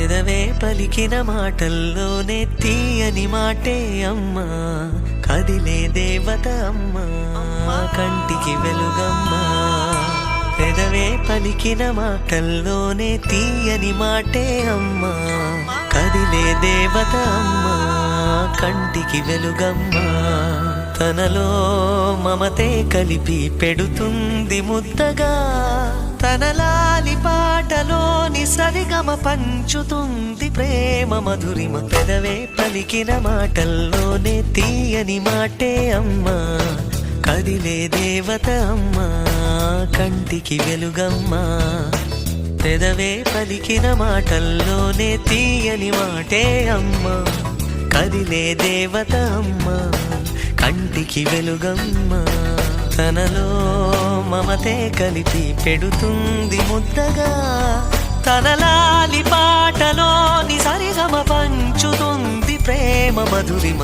పెదవే పలికిన మాటల్లోనే తీయని మాటే అమ్మా, కదిలే దేవత అమ్మా, కంటికి వెలుగమ్మా. పెదవే పలికిన మాటల్లోనే తీయని మాటే అమ్మా, కదిలే దేవత అమ్మా, కంటికి వెలుగమ్మా. తనలో మమతే కలిపి పెడుతుంది ముద్దగా, తన లాలి పాటలోని సరిగమ పంచుతుంది ప్రేమ మధురిమ. పెదవే పలికిన మాటల్లోనే తీయని మాటే అమ్మా, కదిలే దేవత అమ్మా, కంటికి వెలుగమ్మా. పెదవే పలికిన మాటల్లోనే తీయని మాటే అమ్మా, కదిలే దేవత అమ్మా, కంటికి వెలుగమ్మా. తనలో మమతే కలిపి పెడుతుంది ముద్దగా, తన లాలి పాటలోని సరిగమ పంచుతుంది ప్రేమ మధురిమ.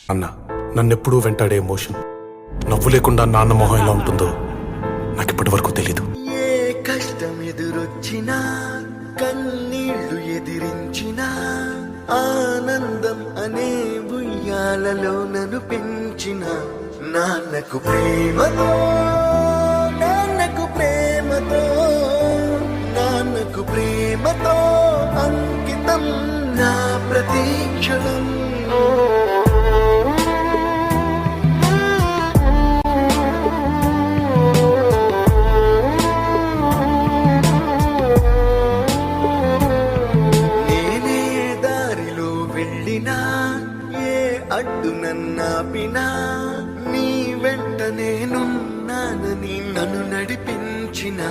అన్న, నన్నెప్పుడూ వెంటాడే ఎమోషన్, నవ్వు లేకుండా నాన్న మొహం ఎలా ఉంటుందో నాకు ఇప్పటి వరకు తెలీదు. ఏ కష్టం ఎదురొచ్చినా, కన్నీళ్లు ఎదిరించినా, ఆనందం అనే ఉయ్యాలలో నన్ను పెంచిన నాన్నకు ప్రేమతో, నాన్నకు ప్రేమతో, నాన్నకు ప్రేమతో అంకితం నా ప్రతీక్షణం. ఏ అడ్డు నన్నాపినా, నీ వెంట నేనున్నానని నన్ను నడిపించిన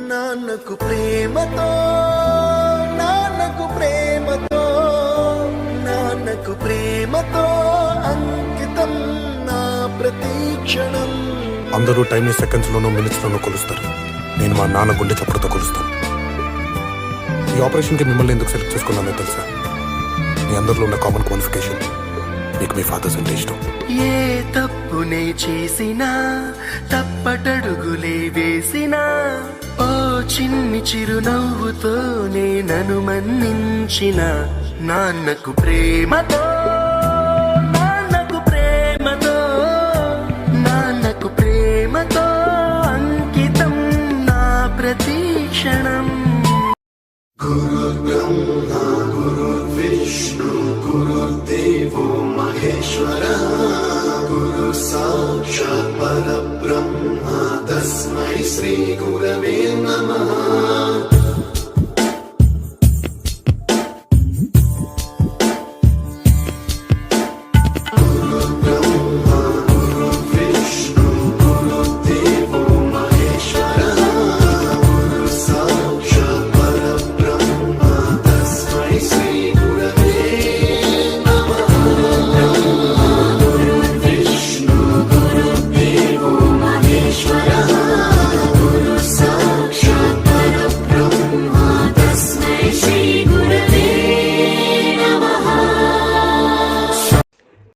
నాన్నకు ప్రేమతో, నాన్నకు ప్రేమతో, నాన్నకు ప్రేమతో అంకితం నా ప్రతీక్షణం. అందరూ టైంని సెకండ్స్ లోనూ మినిట్స్ లోనూ కొలుస్తారు, నేను మా నాన్న గుండె చప్పుడుతో కొలుస్తాను. ఈ ఆపరేషన్కి మిమ్మల్ని ఎందుకు సెలెక్ట్ చేసుకున్నానో తెలుసా? మీ అందరిలో ఉన్న కామన్ క్వాలిఫికేషన్, మీకు మీ ఫాదర్స్ అంటే ఇష్టం. ఏ తప్పునే చేసినా, తప్పటడుగులే వేసినా, ఓ చిన్ని చిరునవ్వుతోనే నన్ను మన్నించిన నాన్నకు ప్రేమతో, నాన్నకు ప్రేమతో, నాన్నకు ప్రేమతో అంకితం నా ప్రతీక్షణం. గురుర్బ్రహ్మా గురుర్విష్ణు గురుర్దేవో మహేశ్వరః, గురు సాక్షాత్ పరబ్రహ్మ తస్మై శ్రీ గురవే నమః.